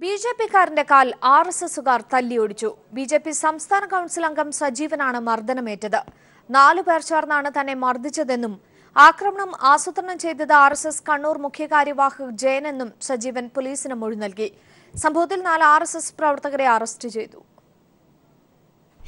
ബിജെപിക്കാരന്റെ കാൽ ആർഎസ്എസുകാർ തല്ലിയൊടിച്ചു. ബിജെപി സംസ്ഥാന കൌൺസിൽ അംഗം സജീവനാണ് മർദ്ദനമേറ്റത്. 4 പേർ ചേർന്നാണ് തന്നെ മർദ്ദിച്ചതെന്നും ആക്രമണം ആസൂത്രണം ചെയ്തത് ആർഎസ്എസ് കണ്ണൂർ മുഖ്യകാര്യവാഹക് ജയനെന്നും സജീവൻ പോലീസിന് മൊഴി നൽകി. സംഭവത്തിൽ 4 ആർഎസ്എസ് പ്രവർത്തകരെ അറസ്റ്റ് ചെയ്തു.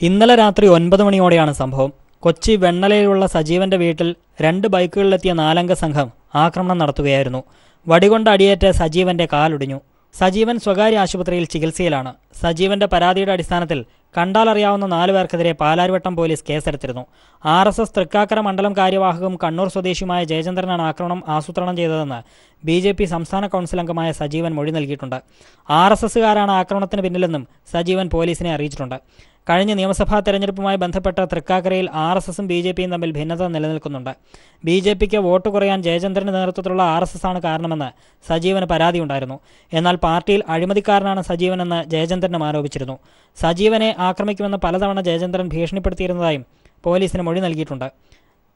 ഇന്നലെ രാത്രി 9 മണിയോടെയാണ് സംഭവം. കൊച്ചി വെണ്ണലയിലുള്ള സജീവന്റെ വീട്ടിൽ 2 ബൈക്കുകളിലെത്തിയ 4 സംഘം ആക്രമണം നടത്തുകയായിരുന്നു. വടികൊണ്ട് അടിയേറ്റ സജീവന്റെ കാലൊടിഞ്ഞു. സജീവൻ സ്വകാര്യ ആശുപത്രിയിൽ ചികിത്സയിലാണ്. സജീവന്റെ പരാതിയുടെ അടിസ്ഥാനത്തിൽ കണ്ടാലറിയാവുന്ന 4 പേർക്കെതിരെ പാലാരിവട്ടം പോലീസ് കേസെടുത്തിരുന്നു. ആർഎസ്എസ് തൃക്കാക്കര മണ്ഡലം കാര്യവാഹകവും കണ്ണൂർ സ്വദേശിയുമായ ജയചന്ദ്രനാണ് ആക്രമണം ആസൂത്രണം ചെയ്തതെന്ന് ബിജെപി സംസ്ഥാന കൌൺസിൽ അംഗമായ സജീവൻ മൊഴി നൽകിയിട്ടുണ്ട്. ആർഎസ്എസുകാരാണ് ആക്രമണത്തിന് പിന്നിലെന്നും സജീവൻ പോലീസിനെ അറിയിച്ചിട്ടുണ്ട്. കഴിഞ്ഞ നിയമസഭാ തെരഞ്ഞെടുപ്പുമായി ബന്ധപ്പെട്ട തൃക്കാക്കരയിൽ ആർഎസ്എസും ബിജെപിയും തമ്മിൽ ഭിന്നത നിലനിൽക്കുന്നുണ്ട്. ബിജെപിക്ക് വോട്ട് കുറയാൻ ജയചന്ദ്രന്റെ നേതൃത്വത്തിലുള്ള ആർഎസ്എസ് ആണ് കാരണമെന്ന് സജീവന് പരാതിയുണ്ടായിരുന്നു. എന്നാൽ പാർട്ടിയിൽ അഴിമതിക്കാരനാണ് സജീവനെന്ന് ജയചന്ദ്രനും ആരോപിച്ചിരുന്നു. സജീവനെ ആക്രമിക്കുമെന്ന് പലതവണ ജയചന്ദ്രൻ ഭീഷണിപ്പെടുത്തിയിരുന്നതായും പോലീസിന് മൊഴി നൽകിയിട്ടുണ്ട്.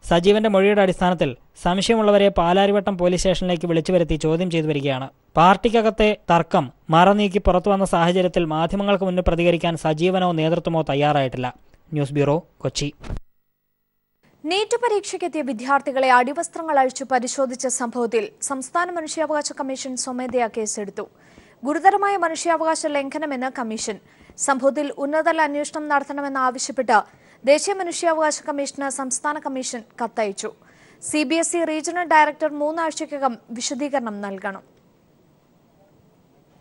സജീവന്റെ മൊഴിയുടെ അടിസ്ഥാനത്തിൽ സംശയമുള്ളവരെ പാലാരിവട്ടം പോലീസ് സ്റ്റേഷനിലേക്ക് വിളിച്ചുവരുത്തി ചോദ്യം ചെയ്തു വരികയാണ്. പാർട്ടിക്കകത്തെ തർക്കം മറനീക്കി പുറത്തുവന്ന സാഹചര്യത്തിൽ മാധ്യമങ്ങൾക്ക് മുന്നിൽ പ്രതികരിക്കാൻ സജീവനോ നേതൃത്വമോ തയ്യാറായിട്ടില്ല. News bureau, Kochi. നീറ്റ് പരീക്ഷയ്ക്കെത്തിയ വിദ്യാർത്ഥികളെ അടിവസ്ത്രങ്ങൾ അഴിച്ചു പരിശോധിച്ച സംഭവത്തിൽ സംസ്ഥാന മനുഷ്യാവകാശ കമ്മീഷൻ സ്വമേധയാ കേസെടുത്തു. ഗുരുതരമായ മനുഷ്യാവകാശ ലംഘനമെന്ന് കമ്മീഷൻ. സംഭവത്തിൽ ഉന്നതതല അന്വേഷണം നടത്തണമെന്നാവശ്യപ്പെട്ട് ദേശീയ മനുഷ്യാവകാശ കമ്മീഷന് സംസ്ഥാന കമ്മീഷൻ കത്തയച്ചു. CBSE റീജിയണൽ ഡയറക്ടർ 3 ആഴ്ചയ്ക്കകം വിശദീകരണം നൽകണം.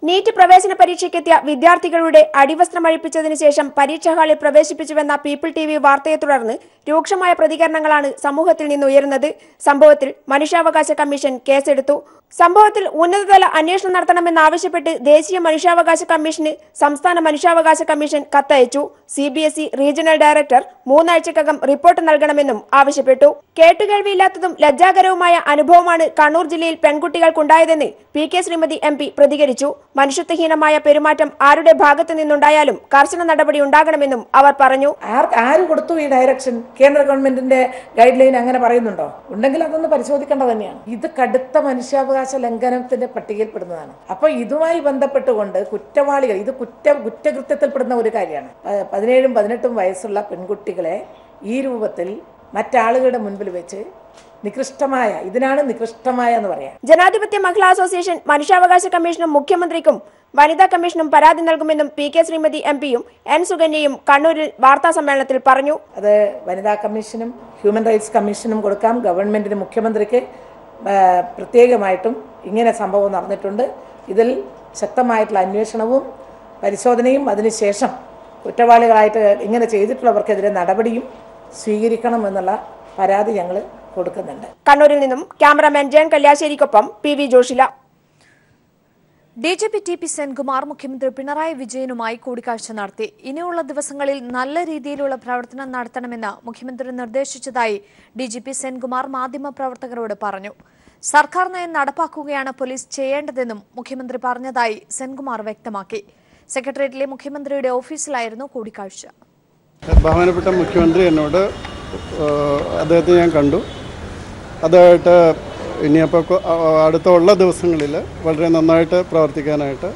നീറ്റ് പ്രവേശന പരീക്ഷയ്ക്കെത്തിയ വിദ്യാർത്ഥികളുടെ അടിവസ്ത്രം അഴിപ്പിച്ചതിനു ശേഷം പരീക്ഷാ ഹാളിൽ പ്രവേശിപ്പിച്ചുവെന്ന പീപ്പിൾ TV വാർത്തയെ തുടർന്ന് രൂക്ഷമായ പ്രതികരണങ്ങളാണ് സമൂഹത്തിൽ നിന്ന് ഉയരുന്നത്. സംഭവത്തിൽ മനുഷ്യാവകാശ കമ്മീഷൻ കേസെടുത്തു. സംഭവത്തിൽ ഉന്നതതല അന്വേഷണം നടത്തണമെന്നാവശ്യപ്പെട്ട് ദേശീയ മനുഷ്യാവകാശ കമ്മീഷന് സംസ്ഥാന മനുഷ്യാവകാശ കമ്മീഷൻ കത്തയച്ചു. CBSE റീജിയണൽ ഡയറക്ടർ 3 ആഴ്ചക്കകം റിപ്പോർട്ട് നൽകണമെന്നും ആവശ്യപ്പെട്ടു. കേട്ടുകേൾവിയില്ലാത്തതും ലജ്ജാകരവുമായ അനുഭവമാണ് കണ്ണൂർ ജില്ലയിൽ പെൺകുട്ടികൾക്കുണ്ടായതെന്ന് PK ശ്രീമതി MP പ്രതികരിച്ചു. മനുഷ്യത്വഹീനമായ പെരുമാറ്റം ആരുടെ ഭാഗത്തു നിന്നുണ്ടായാലും കർശന നടപടി ഉണ്ടാകണമെന്നും അവർ പറഞ്ഞു. ആര് കൊടുത്തു ഈ ഡയറക്ഷൻ? കേന്ദ്ര ഗവൺമെന്റിന്റെ ഗൈഡ് ലൈൻ അങ്ങനെ പറയുന്നുണ്ടോ? ഉണ്ടെങ്കിൽ അതൊന്ന് പരിശോധിക്കേണ്ടത് തന്നെയാണ്. ഇത് കടുത്ത മനുഷ്യാവകാശ ലംഘനത്തിന്റെ പട്ടികയിൽപ്പെടുന്നതാണ്. അപ്പൊ ഇതുമായി ബന്ധപ്പെട്ടുകൊണ്ട് കുറ്റവാളികൾ, ഇത് കുറ്റകൃത്യത്തിൽപ്പെടുന്ന ഒരു കാര്യമാണ്. 17ഉം 18ഉം വയസ്സുള്ള പെൺകുട്ടികളെ ഈ രൂപത്തിൽ മറ്റാളുകളുടെ മുൻപിൽ വെച്ച് ഇതിനാണ് നികൃഷ്ടമായ എന്ന് പറയാം. ജനാധിപത്യ മഹിളാ അസോസിയേഷൻ മനുഷ്യാവകാശ കമ്മീഷനും മുഖ്യമന്ത്രിക്കും വനിതാ കമ്മീഷനും പരാതി നൽകുമെന്നും PK ശ്രീമതി MP-യും N സുകന്യയും കണ്ണൂരിൽ വാർത്താ സമ്മേളനത്തിൽ പറഞ്ഞു. അത് വനിതാ കമ്മീഷനും ഹ്യൂമൻ റൈറ്റ്സ് കമ്മീഷനും കൊടുക്കാം. ഗവൺമെന്റിന്, മുഖ്യമന്ത്രിക്ക് പ്രത്യേകമായിട്ടും ഇങ്ങനെ സംഭവം നടന്നിട്ടുണ്ട്. ഇതിൽ ശക്തമായിട്ടുള്ള അന്വേഷണവും പരിശോധനയും അതിനുശേഷം കുറ്റവാളികളായിട്ട് ഇങ്ങനെ ചെയ്തിട്ടുള്ളവർക്കെതിരെ നടപടിയും സ്വീകരിക്കണം എന്നുള്ള പരാതി ഞങ്ങൾ കൊടുക്കുന്നുണ്ട്. കണ്ണൂരിൽ നിന്നും ക്യാമറാമാൻ ജയൻ കല്യാശ്ശേരിക്കൊപ്പം PV Joshila. DGP TP Senkumar മുഖ്യമന്ത്രി പിണറായി വിജയനുമായി കൂടിക്കാഴ്ച നടത്തി. ഇനിയുള്ള ദിവസങ്ങളിൽ നല്ല രീതിയിലുള്ള പ്രവർത്തനം നടത്തണമെന്ന് മുഖ്യമന്ത്രി നിർദ്ദേശിച്ചതായി DGP സെൻകുമാർ മാധ്യമപ്രവർത്തകരോട് പറഞ്ഞു. സർക്കാർ നയം നടപ്പാക്കുകയാണ് പോലീസ് ചെയ്യേണ്ടതെന്നും മുഖ്യമന്ത്രി പറഞ്ഞതായി സെൻകുമാർ വ്യക്തമാക്കി. സെക്രട്ടേറിയറ്റിലെ മുഖ്യമന്ത്രിയുടെ ഓഫീസിലായിരുന്നു കൂടിക്കാഴ്ച. ബഹുമാനപ്പെട്ട മുഖ്യമന്ത്രി എന്നോട് അദ്ദേഹത്തെ ഞാൻ കണ്ടു. അതുമായിട്ട് ഇനിയപ്പോൾ അടുത്തുള്ള ദിവസങ്ങളിൽ വളരെ നന്നായിട്ട് പ്രവർത്തിക്കാനായിട്ട്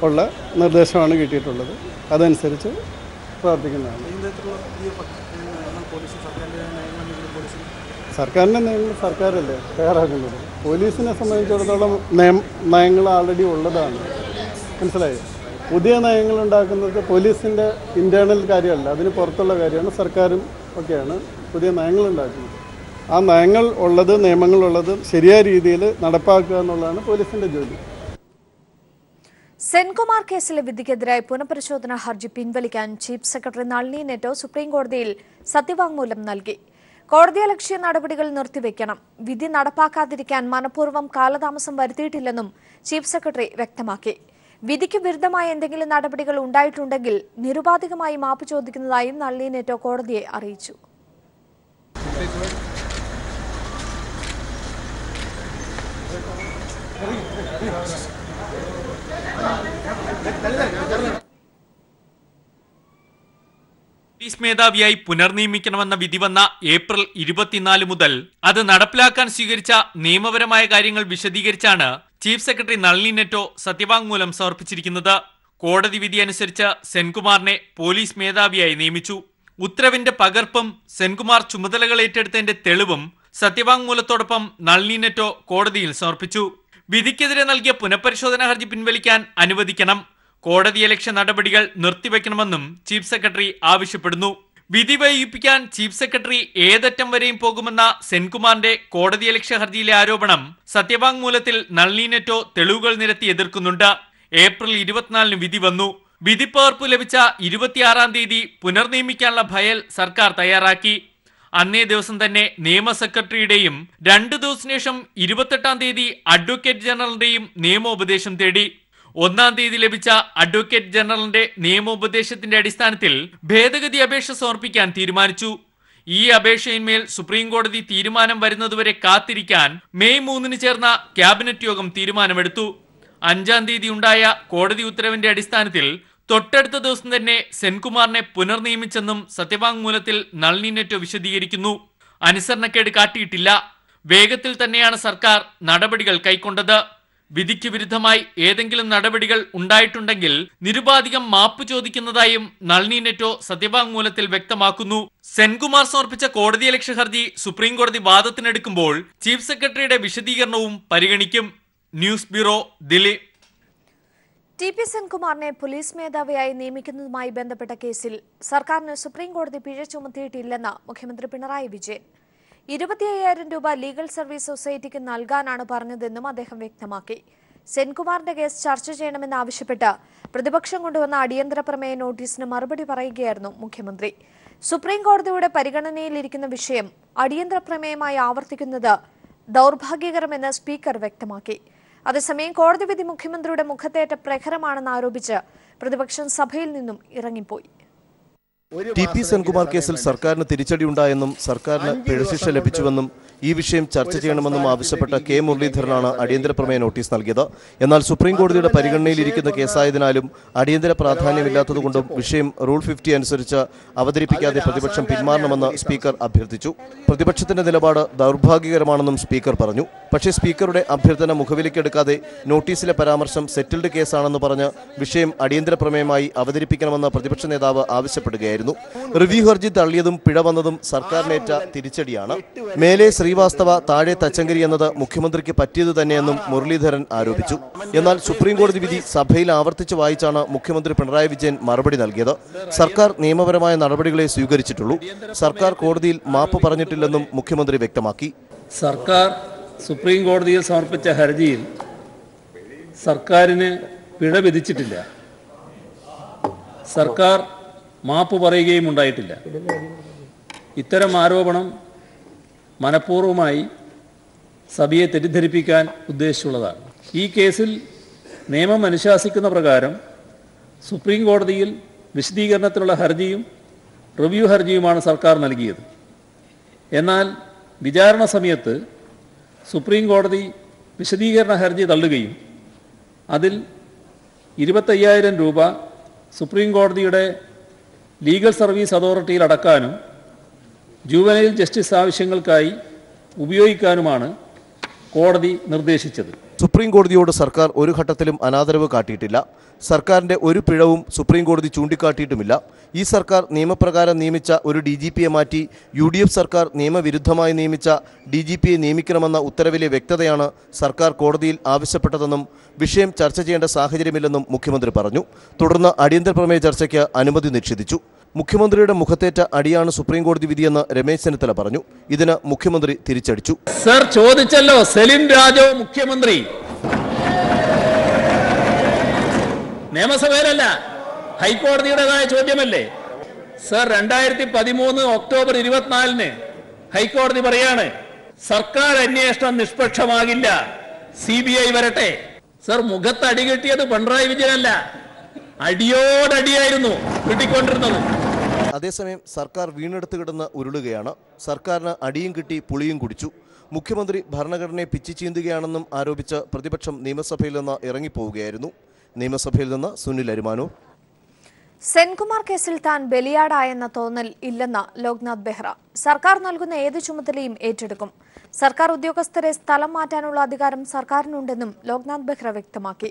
ഉള്ള നിർദ്ദേശമാണ് കിട്ടിയിട്ടുള്ളത്. അതനുസരിച്ച് പ്രവർത്തിക്കുന്നതാണ്. സർക്കാരിൻ്റെ നയങ്ങൾ സർക്കാരല്ലേ തയ്യാറാക്കുന്നത്. പോലീസിനെ സംബന്ധിച്ചിടത്തോളം നയങ്ങൾ ആൾറെഡി ഉള്ളതാണ്. മനസ്സിലായി. പുതിയ നയങ്ങൾ ഉണ്ടാക്കുന്നത് പോലീസിൻ്റെ ഇൻറ്റേർണൽ കാര്യമല്ല, അതിന് പുറത്തുള്ള കാര്യമാണ്. സർക്കാരും ഒക്കെയാണ് പുതിയ നയങ്ങൾ ഉണ്ടാക്കുന്നത്. ആ നയങ്ങൾ ഉള്ളത്, നിയമങ്ങളുള്ളത് ശരിയായ രീതിയിൽ നടപ്പാക്കുക എന്നുള്ളതാണ് പോലീസിൻ്റെ ജോലി. സെൻകുമാർ കേസിലെ വിധിക്കെതിരായി പുനഃപരിശോധനാ ഹർജി പിൻവലിക്കാൻ ചീഫ് സെക്രട്ടറി നളിനി നെറ്റോ സുപ്രീംകോടതിയിൽ സത്യവാങ്മൂലം നൽകി. കോടതിയലക്ഷ്യ നടപടികൾ നിർത്തിവെക്കണം, വിധി നടപ്പാക്കാതിരിക്കാൻ മനഃപൂർവ്വം കാലതാമസം വരുത്തിയിട്ടില്ലെന്നും ചീഫ് സെക്രട്ടറി വ്യക്തമാക്കി. വിധിക്ക് വിരുദ്ധമായ എന്തെങ്കിലും നടപടികൾ ഉണ്ടായിട്ടുണ്ടെങ്കിൽ നിരുപാധികമായി മാപ്പ് ചോദിക്കുന്നതായും നളിനി നെറ്റോ കോടതിയെ അറിയിച്ചു. പോലീസ് മേധാവിയായി പുനർനിയമിക്കണമെന്ന വിധി വന്ന ഏപ്രിൽ 24 മുതൽ അത് നടപ്പിലാക്കാൻ സ്വീകരിച്ച നിയമപരമായ കാര്യങ്ങൾ വിശദീകരിച്ചാണ് ചീഫ് സെക്രട്ടറി നളിനി നെറ്റോ സത്യവാങ്മൂലം സമർപ്പിച്ചിരിക്കുന്നത്. കോടതി വിധി അനുസരിച്ച് സെൻകുമാറിനെ പോലീസ് മേധാവിയായി നിയമിച്ചു. ഉത്തരവിന്റെ പകർപ്പും സെൻകുമാർ ചുമതലകൾ ഏറ്റെടുത്തതിന്റെ തെളിവും സത്യവാങ്മൂലത്തോടൊപ്പം നളിനി നെറ്റോ കോടതിയിൽ സമർപ്പിച്ചു. വിധിക്കെതിരെ നൽകിയ പുനഃപരിശോധനാ ഹർജി പിൻവലിക്കാൻ അനുവദിക്കണം. കോടതിയലക്ഷ്യ നടപടികൾ നിർത്തിവെക്കണമെന്നും ചീഫ് സെക്രട്ടറി ആവശ്യപ്പെടുന്നു. വിധി വൈകിപ്പിക്കാൻ ചീഫ് സെക്രട്ടറി ഏതറ്റം വരെയും പോകുമെന്ന സെൻകുമാറിന്റെ കോടതിയലക്ഷ്യ ഹർജിയിലെ ആരോപണം സത്യവാങ്മൂലത്തിൽ നളിനി നെറ്റോ തെളിവുകൾ നിരത്തി എതിർക്കുന്നുണ്ട്. ഏപ്രിൽ 24 വിധി വന്നു. വിധിപ്പകർപ്പ് ലഭിച്ച 26 തീയതി പുനർനിയമിക്കാനുള്ള ഫയൽ സർക്കാർ തയ്യാറാക്കി. അന്നേ ദിവസം തന്നെ നിയമ സെക്രട്ടറിയുടെയും 2 ദിവസത്തിനു ശേഷം 28 തീയതി അഡ്വക്കേറ്റ് ജനറലിന്റെയും നിയമോപദേശം തേടി. 1 തീയതി ലഭിച്ച അഡ്വക്കേറ്റ് ജനറലിന്റെ നിയമോപദേശത്തിന്റെ അടിസ്ഥാനത്തിൽ ഭേദഗതി അപേക്ഷ സമർപ്പിക്കാൻ തീരുമാനിച്ചു. ഈ അപേക്ഷയിന്മേൽ സുപ്രീം കോടതി തീരുമാനം വരുന്നതുവരെ കാത്തിരിക്കാൻ മെയ് 3 ചേർന്ന ക്യാബിനറ്റ് യോഗം തീരുമാനമെടുത്തു. 5 തീയതി ഉണ്ടായ കോടതി ഉത്തരവിന്റെ അടിസ്ഥാനത്തിൽ തൊട്ടടുത്ത ദിവസം തന്നെ സെൻകുമാറിനെ പുനർനിയമിച്ചെന്നും സത്യവാങ്മൂലത്തിൽ നളിനി നെറ്റോ വിശദീകരിക്കുന്നു. അനുസരണക്കേട് കാട്ടിയിട്ടില്ല. വേഗത്തിൽ തന്നെയാണ് സർക്കാർ നടപടികൾ കൈക്കൊണ്ടത്. വിധിക്ക് വിരുദ്ധമായി ഏതെങ്കിലും നടപടികൾ ഉണ്ടായിട്ടുണ്ടെങ്കിൽ നിരുപാധികം മാപ്പ് ചോദിക്കുന്നതായും നളിനി നെറ്റോ സത്യവാങ്മൂലത്തിൽ വ്യക്തമാക്കുന്നു. സെൻകുമാർ സമർപ്പിച്ച കോടതിയലക്ഷ്യ ഹർജി സുപ്രീം കോടതി വാദത്തിനെടുക്കുമ്പോൾ ചീഫ് സെക്രട്ടറിയുടെ വിശദീകരണവും പരിഗണിക്കും. News bureau, Delhi. ടി.പി. സെൻകുമാറിനെ പോലീസ് മേധാവിയായി നിയമിക്കുന്നതുമായി ബന്ധപ്പെട്ട കേസിൽ സർക്കാരിന് സുപ്രീം കോടതി പിഴ ചുമത്തിയിട്ടില്ലെന്ന് മുഖ്യമന്ത്രി പിണറായി വിജയൻ. 25,000 രൂപ ലീഗൽ സർവീസ് സൊസൈറ്റിക്ക് നൽകാനാണ് പറഞ്ഞതെന്നും അദ്ദേഹം വ്യക്തമാക്കി. സെൻകുമാറിന്റെ കേസ് ചർച്ച ചെയ്യണമെന്നാവശ്യപ്പെട്ട് പ്രതിപക്ഷം കൊണ്ടുവന്ന അടിയന്തര പ്രമേയ നോട്ടീസിന് മറുപടി പറയുകയായിരുന്നു മുഖ്യമന്ത്രി. സുപ്രീം കോടതിയുടെ പരിഗണനയിലിരിക്കുന്ന വിഷയം അടിയന്തര പ്രമേയമായി ആവർത്തിക്കുന്നത് ദൗർഭാഗ്യകരമെന്ന് സ്പീക്കർ വ്യക്തമാക്കി. അതേസമയം കോടതി വിധി മുഖ്യമന്ത്രിയുടെ മുഖത്തേറ്റ പ്രഹരമാണെന്ന് ആരോപിച്ച് പ്രതിപക്ഷം സഭയിൽ നിന്നും ഇറങ്ങിപ്പോയി. ടി.പി. സെൻകുമാർ കേസിൽ സർക്കാരിന് തിരിച്ചടിയുണ്ടായെന്നും സർക്കാരിന് പിഴശിക്ഷ ലഭിച്ചുവെന്നും ഈ വിഷയം ചർച്ച ചെയ്യണമെന്നും ആവശ്യപ്പെട്ട കെ മുരളീധരനാണ് അടിയന്തര പ്രമേയ നോട്ടീസ് നൽകിയത്. എന്നാൽ സുപ്രീം കോടതിയുടെ പരിഗണനയിലിരിക്കുന്ന കേസായതിനാലും അടിയന്തര പ്രാധാന്യമില്ലാത്തതുകൊണ്ടും വിഷയം റൂൾ 50 അനുസരിച്ച് അവതരിപ്പിക്കാതെ പ്രതിപക്ഷം പിന്മാറണമെന്ന് സ്പീക്കർ അഭ്യർത്ഥിച്ചു. പ്രതിപക്ഷത്തിന്റെ നിലപാട് ദൗർഭാഗ്യകരമാണെന്നും സ്പീക്കർ പറഞ്ഞു. പക്ഷേ സ്പീക്കറുടെ അഭ്യർത്ഥന മുഖവിലേക്കെടുക്കാതെ നോട്ടീസിലെ പരാമർശം സെറ്റിൽഡ് കേസാണെന്ന് പറഞ്ഞ് വിഷയം അടിയന്തര പ്രമേയമായി അവതരിപ്പിക്കണമെന്ന് പ്രതിപക്ഷ നേതാവ് ആവശ്യപ്പെടുകയായിരുന്നു. റിവ്യൂ ഹർജി തള്ളിയതും പിഴ വന്നതും സർക്കാരിനേറ്റ തിരിച്ചടിയാണ്. മേലെ ശ്രീവാസ്തവ, താഴെ തച്ചങ്കരി എന്നത് മുഖ്യമന്ത്രിക്ക് പറ്റിയത് തന്നെയെന്നും മുരളീധരൻ ആരോപിച്ചു. എന്നാൽ സുപ്രീം കോടതി വിധി സഭയിൽ ആവർത്തിച്ച് വായിച്ചാണ് മുഖ്യമന്ത്രി പിണറായി വിജയൻ മറുപടി നൽകിയത്. സർക്കാർ നിയമപരമായ നടപടികളെ സ്വീകരിച്ചിട്ടുള്ളൂ. സർക്കാർ കോടതിയിൽ മാപ്പ് പറഞ്ഞിട്ടില്ലെന്നും മുഖ്യമന്ത്രി വ്യക്തമാക്കി. സർക്കാർ സുപ്രീം കോടതിയിൽ സമർപ്പിച്ച ഹർജിയിൽ സർക്കാരിന് പിഴ വിധിച്ചിട്ടില്ല. സർക്കാർ മാപ്പ് പറയുകയും ഉണ്ടായിട്ടില്ല. ഇത്തരം ആരോപണം മനഃപൂർവ്വമായി സഭയെ തെറ്റിദ്ധരിപ്പിക്കാൻ ഉദ്ദേശിച്ചുള്ളതാണ്. ഈ കേസിൽ നിയമം അനുശാസിക്കുന്ന പ്രകാരം സുപ്രീം കോടതിയിൽ വിശദീകരണത്തിനുള്ള ഹർജിയും റിവ്യൂ ഹർജിയുമാണ് സർക്കാർ നൽകിയത്. എന്നാൽ വിചാരണ സമയത്ത് സുപ്രീം കോടതി വിശദീകരണ ഹർജി തള്ളുകയും അതിൽ 25,000 രൂപ സുപ്രീം കോടതിയുടെ ലീഗൽ സർവീസ് അതോറിറ്റിയിൽ അടക്കാനും ജുവനൈൽ ജസ്റ്റിസ് ആവശ്യങ്ങൾക്കായി ഉപയോഗിക്കാനുമാണ് കോടതി നിർദ്ദേശിച്ചത്. സുപ്രീം കോടതിയോട് സർക്കാർ ഒരു ഘട്ടത്തിലും അനാദരവ് കാട്ടിയിട്ടില്ല. സർക്കാരിന്റെ ഒരു പിഴവും സുപ്രീം കോടതി ചൂണ്ടിക്കാട്ടിയിട്ടുമില്ല. ഈ സർക്കാർ നിയമപ്രകാരം നിയമിച്ച ഒരു DGPയെ മാറ്റി UDF സർക്കാർ നിയമവിരുദ്ധമായി നിയമിച്ച DGPയെ നിയമിക്കണമെന്ന ഉത്തരവിലെ വ്യക്തതയാണ് സർക്കാർ കോടതിയിൽ ആവശ്യപ്പെട്ടതെന്നും വിഷയം ചർച്ച ചെയ്യേണ്ട സാഹചര്യമില്ലെന്നും മുഖ്യമന്ത്രി പറഞ്ഞു. തുടർന്ന് അടിയന്തര പ്രമേയ ചർച്ചയ്ക്ക് അനുമതി നിഷേധിച്ചു. മുഖ്യമന്ത്രിയുടെ മുഖത്തേറ്റ അടിയാണ് സുപ്രീം കോടതി വിധിയെന്ന് രമേശ് ചെന്നിത്തല പറഞ്ഞു. ഇതിന് മുഖ്യമന്ത്രി തിരിച്ചടിച്ചു. സർ ചോദിച്ചല്ലോ, സെലിൻ രാജോ മുഖ്യമന്ത്രി, നിയമസഭയിലല്ല, ഹൈക്കോടതിയുടേതായ ചോദ്യമല്ലേ സർ. 2013 ഒക്ടോബർ 24 ഹൈക്കോടതി പറയാണ് സർക്കാർ അന്വേഷണം നിഷ്പക്ഷമാകില്ല, CBI വരട്ടെ. സർ, മുഖത്ത് അടി കിട്ടിയത് പിണറായി വിജയനല്ല, അടിയോടടിയായിരുന്നു കിട്ടിക്കൊണ്ടിരുന്നത്. അതേസമയം സർക്കാർ വീണെടുത്ത് കിടന്ന് ഉരുളുകയാണ്. സർക്കാരിന് അടിയും കിട്ടി പുളിയും കുടിച്ചു. മുഖ്യമന്ത്രി ഭരണഘടനയെ പിച്ചിച്ചീന്തുകയാണെന്നും ആരോപിച്ച് പ്രതിപക്ഷം നിയമസഭയിൽ നിന്ന് ഇറങ്ങിപ്പോവുകയായിരുന്നു. നിയമസഭയിൽ നിന്ന് സുനിൽ അരിമാനൂർ. സെൻകുമാർ കേസിൽ താൻ ബലിയാടായെന്ന തോന്നൽ ഇല്ലെന്ന് ലോക്നാഥ് ബെഹ്റ. സർക്കാർ നൽകുന്ന ഏത് ചുമതലയും ഏറ്റെടുക്കും. സർക്കാർ ഉദ്യോഗസ്ഥരെ സ്ഥലം മാറ്റാനുള്ള അധികാരം സർക്കാരിനുണ്ടെന്നും ലോക്നാഥ് ബെഹ്റ വ്യക്തമാക്കി.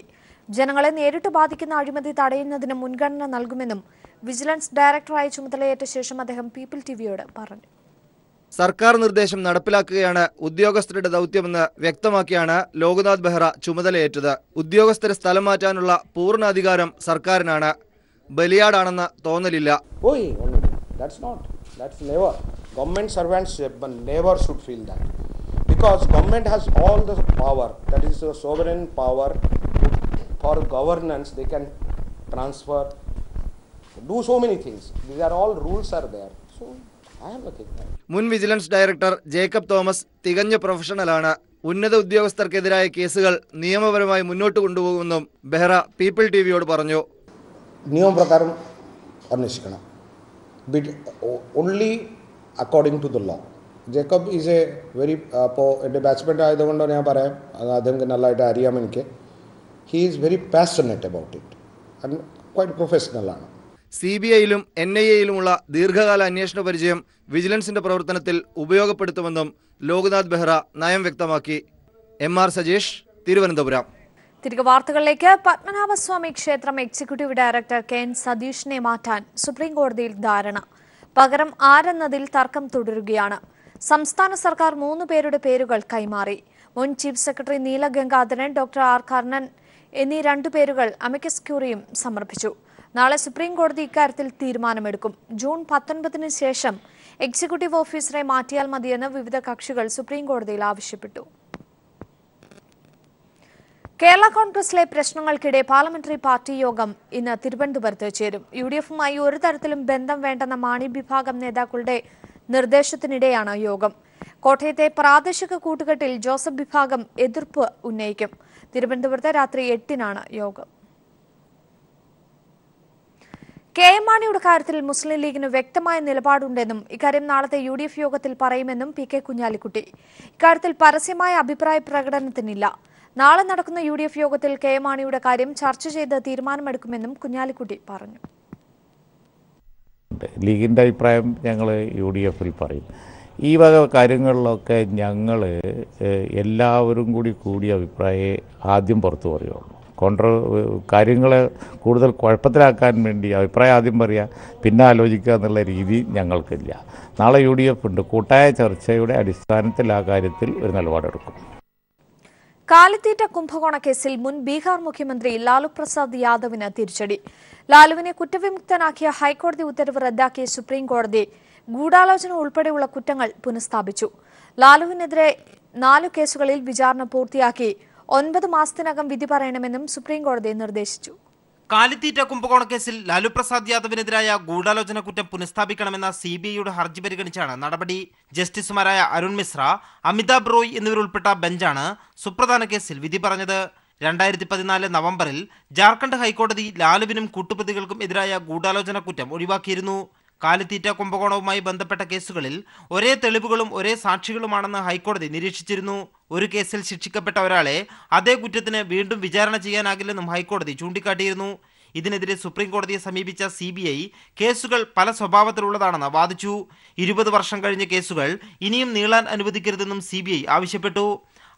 ജനങ്ങളെ നേരിട്ട് ബാധിക്കുന്ന അഴിമതി തടയുന്നതിന് മുൻഗണന നൽകുമെന്നും വിജിലൻസ് ഡയറക്ടറായി ചുമതലയേറ്റ ശേഷം അദ്ദേഹം പീപ്പിൾ ടിവിയോട് പറഞ്ഞു. സർക്കാർ നിർദ്ദേശം നടപ്പിലാക്കുകയാണ് ഉദ്യോഗസ്ഥരുടെ ദൗത്യമെന്ന് വ്യക്തമാക്കിയാണ് ലോക്നാഥ് ബെഹ്റ ചുമതലയേറ്റത്. ഉദ്യോഗസ്ഥരെ സ്ഥലം മാറ്റാനുള്ള പൂർണ്ണ അധികാരം സർക്കാരിനാണ്. ബലിയാടാണെന്ന തോന്നലില്ല. That's not. That's never. Government servants never should feel that. Because government has all the power, that is the sovereign power for governance. They can transfer, do so many things. These are all rules are there. So I have nothing. മുൻ vigilance director Jacob Thomas തികഞ്ഞ പ്രൊഫഷണലാണ്. ഉന്നത ഉദ്യോഗസ്ഥർക്കെതിരായ കേസുകൾ നിയമപരമായി മുന്നോട്ട് കൊണ്ടുപോകുമെന്നും Behera people ടിവിയോട് പറഞ്ഞു. നിയമ പ്രകാരം അന്വേഷിക്കണം. Only according to the law. Jacob is a very എൻ്റെ ബാച്ച്മെൻ്റ് ആയതുകൊണ്ട് ഞാൻ പറയാം, അദ്ദേഹം നല്ലതായിട്ട് അറിയാം എനിക്ക്. He is very passionate about it and quite പ്രൊഫഷണലാണ്. CBIയിലും NIAയിലുമുള്ള ദീർഘകാല അന്വേഷണ പരിചയം വിജിലൻസിന്റെ പ്രവർത്തനത്തിൽ ഉപയോഗപ്പെടുത്തുമെന്നും ലോക്നാഥ് ബെഹ്റ നയം വ്യക്തമാക്കി. MR സജേഷ്, തിരുവനന്തപുരം. തിരികെ വാർത്തകളിലേക്ക്. പത്മനാഭസ്വാമി ക്ഷേത്രം എക്സിക്യൂട്ടീവ് ഡയറക്ടർ KN സതീഷിനെ മാറ്റാൻ സുപ്രീംകോടതിയിൽ ധാരണ. പകരം ആരെന്നതിൽ തർക്കം തുടരുകയാണ്. സംസ്ഥാന സർക്കാർ 3 പേരുടെ പേരുകൾ കൈമാറി. മുൻ chief secretary Neela Gangadharan, doctor R Karnan എന്നീ 2 പേരുകൾ അമിക്കസ് ക്യൂറിയും സമർപ്പിച്ചു. നാളെ സുപ്രീംകോടതി ഇക്കാര്യത്തിൽ തീരുമാനമെടുക്കും. ജൂൺ 19 ശേഷം എക്സിക്യൂട്ടീവ് ഓഫീസറെ മാറ്റിയാൽ മതിയെന്ന് വിവിധ കക്ഷികൾ സുപ്രീംകോടതിയിൽ ആവശ്യപ്പെട്ടു. കേരള കോൺഗ്രസിലെ പ്രശ്നങ്ങൾക്കിടെ പാർലമെന്ററി പാർട്ടി യോഗം ഇന്ന് തിരുവനന്തപുരത്ത് ചേരും. UDFുമായി ഒരു തരത്തിലും ബന്ധം വേണ്ടെന്ന മാണി വിഭാഗം നേതാക്കളുടെ നിർദ്ദേശത്തിനിടെയാണ് യോഗം. കോട്ടയത്തെ പ്രാദേശിക കൂട്ടുകെട്ടിൽ ജോസഫ് വിഭാഗം എതിർപ്പ് ഉന്നയിക്കും. തിരുവനന്തപുരത്ത് രാത്രി 8-നാണ് യോഗം. KM മാണിയുടെ കാര്യത്തിൽ മുസ്ലിം ലീഗിന് വ്യക്തമായ നിലപാടുണ്ടെന്നും ഇക്കാര്യം നാളത്തെ UDF യോഗത്തിൽ പറയുമെന്നും PK കുഞ്ഞാലിക്കുട്ടി. ഇക്കാര്യത്തിൽ പരസ്യമായ അഭിപ്രായ പ്രകടനത്തിനില്ല. നാളെ നടക്കുന്ന UDF യോഗത്തിൽ KM മാണിയുടെ കാര്യം ചർച്ച ചെയ്ത് തീരുമാനമെടുക്കുമെന്നും കുഞ്ഞാലിക്കുട്ടി പറഞ്ഞു. ലീഗിൻ്റെ അഭിപ്രായം ഞങ്ങൾ UDFിൽ പറയും. ഈ വക കാര്യങ്ങളിലൊക്കെ ഞങ്ങൾ എല്ലാവരും കൂടി അഭിപ്രായമേ ആദ്യം പുറത്തു പറയുള്ളൂ. കാര്യങ്ങളെ കൂടുതൽ കുഴപ്പത്തിലാക്കാൻ വേണ്ടി അഭിപ്രായം ആദ്യം പറയുക, പിന്നെ ആലോചിക്കുക എന്നുള്ള രീതി ഞങ്ങൾക്കില്ല. നാളെ UDF ഉണ്ട്. കൂട്ടായ ചർച്ചയുടെ അടിസ്ഥാനത്തിൽ ആ കാര്യത്തിൽ ഒരു നിലപാടെടുക്കും. കാലിത്തീറ്റ കുംഭകോണ കേസിൽ മുൻ ബീഹാർ മുഖ്യമന്ത്രി ലാലു പ്രസാദ് യാദവിന് തിരിച്ചടി. ലാലുവിനെ കുറ്റവിമുക്തനാക്കിയ ഹൈക്കോടതി ഉത്തരവ് റദ്ദാക്കിയ സുപ്രീംകോടതി ഗൂഢാലോചന ഉൾപ്പെടെയുള്ള കുറ്റങ്ങൾ പുനഃസ്ഥാപിച്ചു. ലാലുവിനെതിരെ 4 കേസുകളിൽ വിചാരണ പൂർത്തിയാക്കി 9 മാസത്തിനകം വിധി പറയണമെന്നും സുപ്രീംകോടതി നിർദ്ദേശിച്ചു. കാലിത്തീറ്റ കുംഭകോണ കേസിൽ ലാലു പ്രസാദ് യാദവിനെതിരായ ഗൂഢാലോചന കുറ്റം പുനഃസ്ഥാപിക്കണമെന്ന CBIയുടെ ഹർജി പരിഗണിച്ചാണ് നടപടി. ജസ്റ്റിസുമാരായ അരുൺ മിശ്ര, അമിതാഭ് റോയ് എന്നിവരുൾപ്പെട്ട ബെഞ്ചാണ് സുപ്രധാന കേസിൽ വിധി പറഞ്ഞത്. 2014 നവംബറിൽ ജാർഖണ്ഡ് ഹൈക്കോടതി ലാലുവിനും കൂട്ടുപ്രതികൾക്കും എതിരായ ഗൂഢാലോചന കുറ്റം ഒഴിവാക്കിയിരുന്നു. കാലിത്തീറ്റ കുംഭകോണവുമായി ബന്ധപ്പെട്ട കേസുകളിൽ ഒരേ തെളിവുകളും ഒരേ സാക്ഷികളുമാണെന്ന് ഹൈക്കോടതി നിരീക്ഷിച്ചിരുന്നു. ഒരു കേസിൽ ശിക്ഷിക്കപ്പെട്ട ഒരാളെ അതേ കുറ്റത്തിന് വീണ്ടും വിചാരണ ചെയ്യാനാകില്ലെന്നും ഹൈക്കോടതി ചൂണ്ടിക്കാട്ടിയിരുന്നു. ഇതിനെതിരെ സുപ്രീംകോടതിയെ സമീപിച്ച CBI കേസുകൾ പല സ്വഭാവത്തിലുള്ളതാണെന്ന് വാദിച്ചു. 20 വർഷം കഴിഞ്ഞ കേസുകൾ ഇനിയും നീളാൻ അനുവദിക്കരുതെന്നും CBI ആവശ്യപ്പെട്ടു.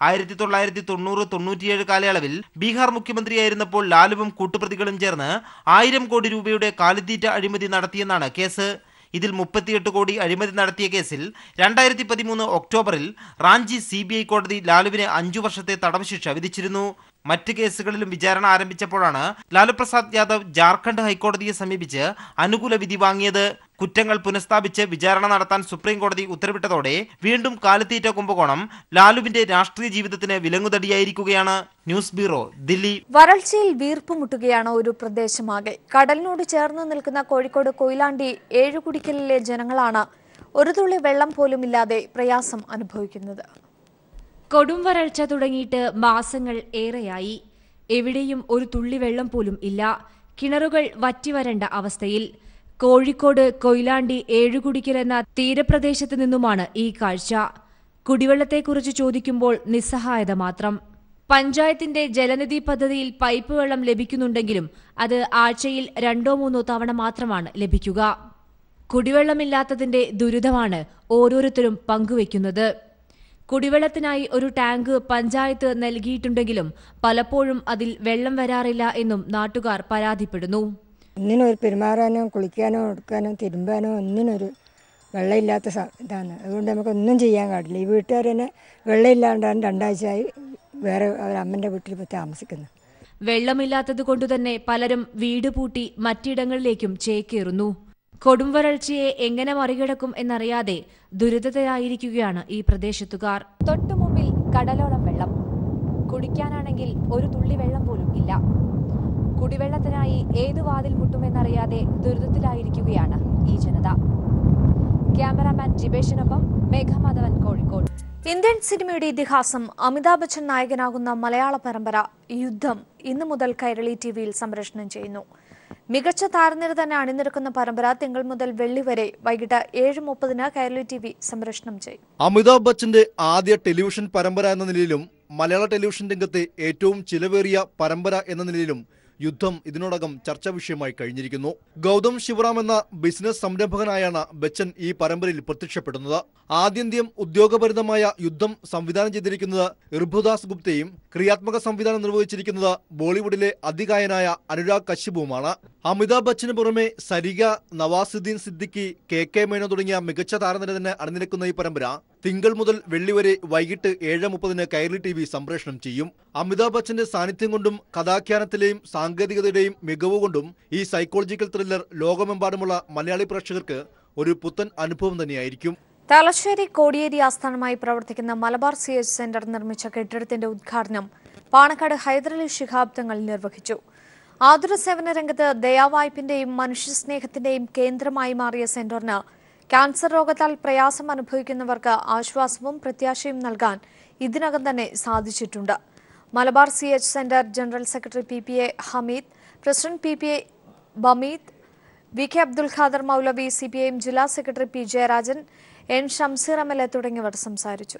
1990-97 കാലയളവിൽ ബീഹാർ മുഖ്യമന്ത്രിയായിരുന്നപ്പോൾ ലാലുവും കൂട്ടുപ്രതികളും ചേർന്ന് 1000 കോടി രൂപയുടെ കാലിത്തീറ്റ അഴിമതി നടത്തിയെന്നാണ് കേസ്. ഇതിൽ 38 കോടി അഴിമതി നടത്തിയ കേസിൽ 2013 ഒക്ടോബറിൽ റാഞ്ചി CBI കോടതി ലാലുവിന് 5 വർഷത്തെ തടവ് ശിക്ഷ വിധിച്ചിരുന്നു. മറ്റ് കേസുകളിലും വിചാരണ ആരംഭിച്ചപ്പോഴാണ് ലാലു പ്രസാദ് യാദവ് ജാർഖണ്ഡ് ഹൈക്കോടതിയെ സമീപിച്ച് അനുകൂല വിധി വാങ്ങിയത്. കുറ്റങ്ങൾ പുനഃസ്ഥാപിച്ച് വിചാരണ നടത്താൻ സുപ്രീംകോടതി ഉത്തരവിട്ടതോടെ വീണ്ടും കാലിത്തീറ്റ കുംഭകോണം ലാലുവിന്റെ രാഷ്ട്രീയ ജീവിതത്തിന് വിലങ്ങുതടിയായിരിക്കുകയാണ്. News bureau, Delhi. വരൾച്ചയിൽ വീർപ്പുമുട്ടുകയാണ് ഒരു പ്രദേശമാകെ. കടലിനോട് ചേർന്ന് നിൽക്കുന്ന കോഴിക്കോട് കൊയിലാണ്ടി ഏഴുകുടിക്കലിലെ ജനങ്ങളാണ് ഒരു തുള്ളി വെള്ളം പോലും ഇല്ലാതെ പ്രയാസം അനുഭവിക്കുന്നത്. കൊടും വരൾച്ച തുടങ്ങിയിട്ട് മാസങ്ങൾ ഏറെയായി. എവിടെയും ഒരു തുള്ളി വെള്ളം പോലും ഇല്ല. കിണറുകൾ വറ്റിവരണ്ട അവസ്ഥയിൽ. കോഴിക്കോട് കൊയിലാണ്ടി ഏഴുകുടിക്കൽ എന്ന തീരപ്രദേശത്ത് നിന്നുമാണ് ഈ കാഴ്ച. കുടിവെള്ളത്തെക്കുറിച്ച് ചോദിക്കുമ്പോൾ നിസ്സഹായത മാത്രം. പഞ്ചായത്തിന്റെ ജലനിധി പദ്ധതിയിൽ പൈപ്പ് വെള്ളം ലഭിക്കുന്നുണ്ടെങ്കിലും അത് ആഴ്ചയിൽ 2-3 തവണ മാത്രമാണ് ലഭിക്കുക. കുടിവെള്ളമില്ലാത്തതിന്റെ ദുരിതമാണ് ഓരോരുത്തരും പങ്കുവയ്ക്കുന്നത്. കുടിവെള്ളത്തിനായി ഒരു ടാങ്ക് പഞ്ചായത്ത് നൽകിയിട്ടുണ്ടെങ്കിലും പലപ്പോഴും അതിൽ വെള്ളം വരാറില്ല എന്നും നാട്ടുകാർ പരാതിപ്പെടുന്നു. ഒന്നിനൊരു പെരുമാറാനോ കുളിക്കാനോ എടുക്കാനോ തിരുമ്പാനോ ഒന്നിനൊരു വെള്ളമില്ലാത്ത ഇതാണ്. അതുകൊണ്ട് നമുക്കൊന്നും ചെയ്യാൻ പാടില്ല. ഈ വീട്ടുകാർ തന്നെ വെള്ളമില്ലാണ്ടാണ് 2 ആഴ്ചയായി വേറെ അമ്മൻ്റെ വീട്ടിൽ പോയി താമസിക്കുന്നത്. വെള്ളമില്ലാത്തത് കൊണ്ടുതന്നെ പലരും വീട് പൂട്ടി മറ്റിടങ്ങളിലേക്കും ചേക്കേറുന്നു. കൊടുംവരൾച്ചയെ എങ്ങനെ മറികടക്കും എന്നറിയാതെ ദുരിതത്തിലായിരിക്കുകയാണ് ഈ പ്രദേശത്തുകാർ. തൊട്ടുമുമ്പിൽ കടലോളം വെള്ളം, കുടിക്കാനാണെങ്കിൽ ഒരു തുള്ളി വെള്ളം പോലും ഇല്ല. കുടിവെള്ളത്തിനായി ഏതു വാതിൽ മുട്ടുമെന്നറിയാതെ ദുരിതത്തിലായിരിക്കുകയാണ് ഈ ജനത. ക്യാമറാമാൻ ജിബേഷിനൊപ്പം മേഘമാധവൻ, കോഴിക്കോട്. ഇന്ത്യൻ സിനിമയുടെ ഇതിഹാസം അമിതാഭ് ബച്ചൻ നായകനാകുന്ന മലയാള പരമ്പര യുദ്ധം ഇന്നു മുതൽ കൈരളി ടിവിയിൽ സംപ്രേഷണം ചെയ്യുന്നു. മികച്ച താരനിര തന്നെ അണിനിരക്കുന്ന പരമ്പര തിങ്കൾ മുതൽ വെള്ളി വരെ വൈകിട്ട് 7:30 കൈരളി ടിവി സംപ്രേഷണം ചെയ്യും. അമിതാഭ് ബച്ചന്റെ ആദ്യ ടെലിവിഷൻ പരമ്പര എന്ന നിലയിലും മലയാള ടെലിവിഷൻ രംഗത്തെ ഏറ്റവും ചിലവേറിയ പരമ്പര എന്ന നിലയിലും യുദ്ധം ഇതിനോടകം ചർച്ചാ വിഷയമായി കഴിഞ്ഞിരിക്കുന്നു. ഗൗതം ശിവറാം എന്ന ബിസിനസ് സംരംഭകനായാണ് ബച്ചൻ ഈ പരമ്പരയിൽ പ്രത്യക്ഷപ്പെടുന്നത്. ആദ്യന്ത്യം ഉദ്യോഗഭരിതമായ യുദ്ധം സംവിധാനം ചെയ്തിരിക്കുന്നത് ഇർഭുദാസ് ഗുപ്തയും ക്രിയാത്മക സംവിധാനം നിർവഹിച്ചിരിക്കുന്നത് ബോളിവുഡിലെ അതികായനായ അനുരാഗ് കശ്യപുവുമാണ്. അമിതാഭ് ബച്ചന് പുറമെ സരിക, നവാസുദ്ദീൻ സിദ്ദിഖി, KK മേനോ തുടങ്ങിയ മികച്ച താരനിര തന്നെ അണിനിരക്കുന്ന ഈ പരമ്പര തിങ്കൾ മുതൽ വെള്ളി വരെ വൈകിട്ട് 7:30 കൈരളി ടിവി സംപ്രേഷണം ചെയ്യും. അമിതാഭ് ബച്ചന്റെ സാന്നിധ്യം കൊണ്ടും കഥാഖ്യാനത്തിലെയും സാങ്കേതികതയുടെയും മികവുകൊണ്ടും ഈ സൈക്കോളജിക്കൽ ത്രില്ലർ ലോകമെമ്പാടുമുള്ള മലയാളി പ്രേക്ഷകർക്ക് ഒരു പുത്തൻ അനുഭവം തന്നെയായിരിക്കും. തലശ്ശേരി കോടിയേരി ആസ്ഥാനമായി പ്രവർത്തിക്കുന്ന മലബാർ CH സെന്റർ നിർമ്മിച്ച കെട്ടിടത്തിന്റെ ഉദ്ഘാടനം പാണക്കാട് ഹൈദരലി ശിഹാബ് തങ്ങൾ നിർവഹിച്ചു. ആതുര സേവന രംഗത്ത് ദയാവായ്പിന്റെയും മനുഷ്യസ്നേഹത്തിന്റെയും കേന്ദ്രമായി മാറിയ സെന്ററിന് ക്യാൻസർ രോഗത്താൽ പ്രയാസം അനുഭവിക്കുന്നവർക്ക് ആശ്വാസവും പ്രത്യാശയും നൽകാൻ ഇതിനകം തന്നെ സാധിച്ചിട്ടുണ്ട്. Malabar CH centre general secretary PPA Hameed, president PPA Hameed, VK Abdul Khader Moulavi, CPIM ജില്ലാ secretary P Jayarajan, N Shamseer MLA തുടങ്ങിയവർ സംസാരിച്ചു.